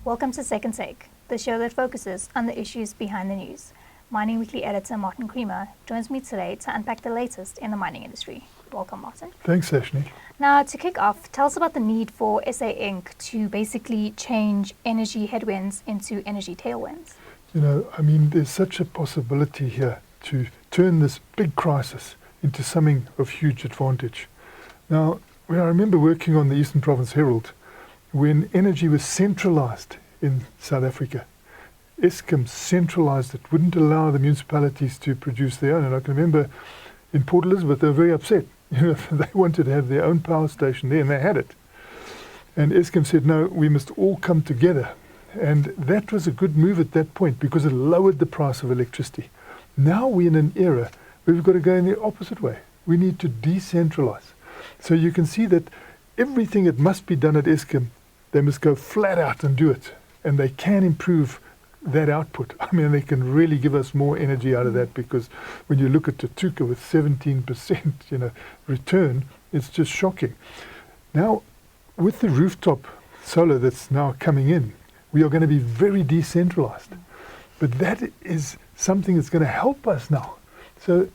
Welcome to Second Take, the show that focuses on the issues behind the news. Mining Weekly editor Martin Creamer joins me today to unpack the latest in the mining industry. Welcome, Martin. Thanks, Ashni. Now, to kick off, tell us about the need for SA Inc. to basically change energy headwinds into energy tailwinds. There's such a possibility here to turn this big crisis into something of huge advantage. Now, when I remember working on the Eastern Province Herald, when energy was centralised in South Africa, Eskom centralised it, wouldn't allow the municipalities to produce their own. And I can remember in Port Elizabeth, they were very upset. They wanted to have their own power station there, and they had it. And Eskom said, no, we must all come together. And that was a good move at that point because it lowered the price of electricity. Now we're in an era where we've got to go in the opposite way. We need to decentralise. So you can see that everything that must be done at Eskom, they must go flat out and do it. And they can improve that output. They can really give us more energy out of that, because when you look at Tutuka with 17% return, it's just shocking. Now, with the rooftop solar that's now coming in, we are going to be very decentralized. But that is something that's going to help us now. So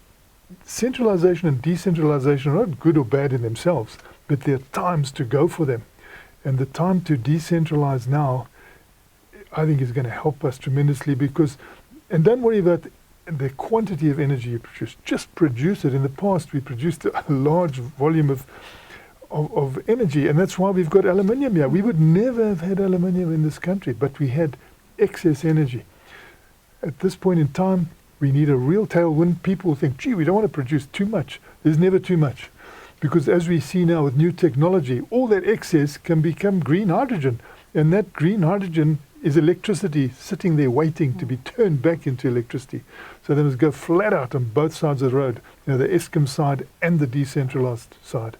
centralization and decentralization are not good or bad in themselves, but there are times to go for them. And the time to decentralize now, I think, is going to help us tremendously, because, and don't worry about the quantity of energy you produce, just produce it. In the past, we produced a large volume of energy, and that's why we've got aluminium here. We would never have had aluminium in this country, but we had excess energy. At this point in time, we need a real tailwind. People think, gee, we don't want to produce too much. There's never too much, because as we see now with new technology, all that excess can become green hydrogen, and that green hydrogen is electricity sitting there waiting to be turned back into electricity. So they must go flat out on both sides of the road, the Eskom side and the decentralized side.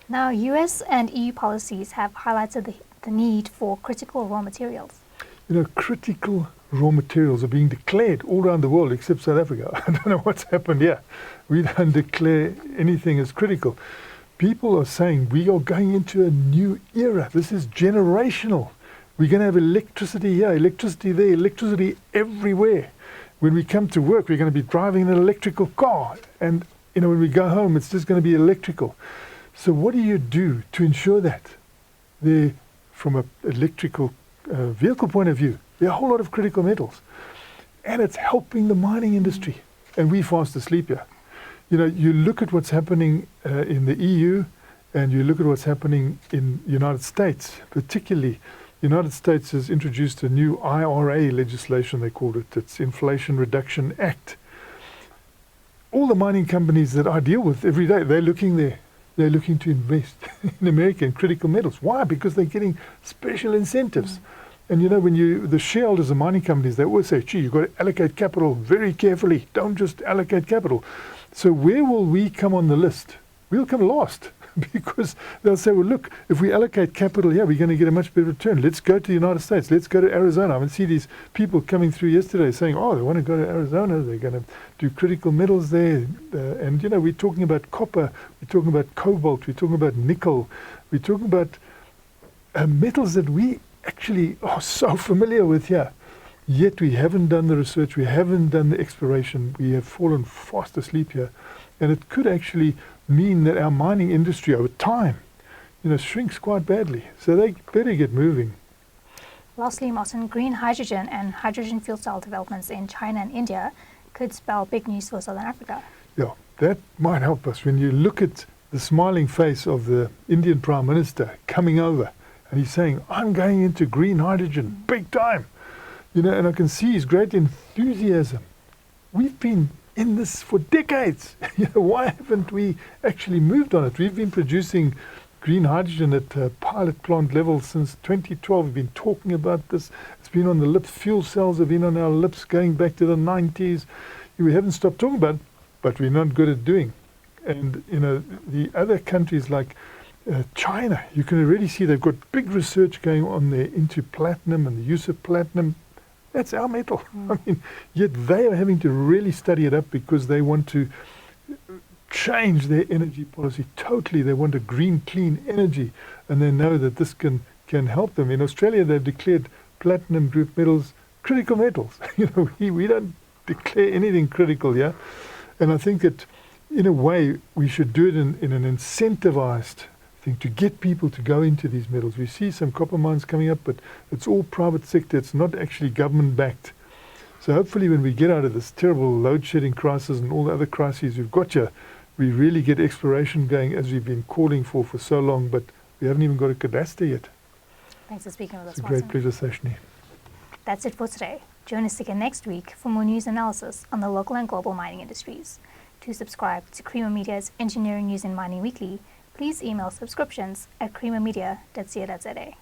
Now, US and EU policies have highlighted the need for critical raw materials. Critical raw materials are being declared all around the world except South Africa. I don't know what's happened here. We don't declare anything as critical. People are saying we are going into a new era. This is generational. We're going to have electricity here, electricity there, electricity everywhere. When we come to work, we're going to be driving an electrical car. And, when we go home, it's just going to be electrical. So what do you do to ensure that? From an electrical vehicle point of view, there are a whole lot of critical metals. And it's helping the mining industry. And we're fast asleep here. You look at what's happening in the EU, and you look at what's happening in the United States, particularly. The United States has introduced a new IRA legislation, they called it. It's Inflation Reduction Act. All the mining companies that I deal with every day, they're looking there. They're looking to invest in America in critical metals. Why? Because they're getting special incentives. And when the shareholders of mining companies, they always say, gee, you've got to allocate capital very carefully. Don't just allocate capital. So where will we come on the list? We'll come last. Because they'll say, well, look, if we allocate capital here, we're going to get a much better return. Let's go to the United States. Let's go to Arizona. I see these people coming through yesterday saying, oh, they want to go to Arizona. They're going to do critical metals there. And we're talking about copper. We're talking about cobalt. We're talking about nickel. We're talking about metals that we actually are so familiar with here. Yet we haven't done the research. We haven't done the exploration. We have fallen fast asleep here. And it could actually mean that our mining industry over time, shrinks quite badly. So they better get moving. Lastly, Martin, green hydrogen and hydrogen fuel cell developments in China and India could spell big news for Southern Africa. Yeah, that might help us. When you look at the smiling face of the Indian Prime Minister coming over, and he's saying, I'm going into green hydrogen, big time. And I can see his great enthusiasm. We've been in this for decades. Why haven't we actually moved on it? We've been producing green hydrogen at pilot plant level since 2012. We've been talking about this. It's been on the lips. Fuel cells have been on our lips going back to the 90s. We haven't stopped talking about it, but we're not good at doing. And, the other countries like China, you can already see they've got big research going on there into platinum and the use of platinum. That's our metal. Yet they are having to really study it up because they want to change their energy policy totally. They want a green, clean energy, and they know that this can can help them. In Australia, they've declared platinum group metals critical metals. We don't declare anything critical here. And I think that, in a way, we should do it in an incentivized thing to get people to go into these metals. We see some copper mines coming up, but it's all private sector. It's not actually government-backed. So hopefully when we get out of this terrible load-shedding crisis and all the other crises we've got here, we really get exploration going as we've been calling for so long, but we haven't even got a cadastre yet. Thanks for speaking with us, It's a Martin. great pleasure, Sashni. That's it for today. Join us again next week for more news analysis on the local and global mining industries. To subscribe to Creamer Media's Engineering News and Mining Weekly, please email subscriptions at creamermedia.co.za.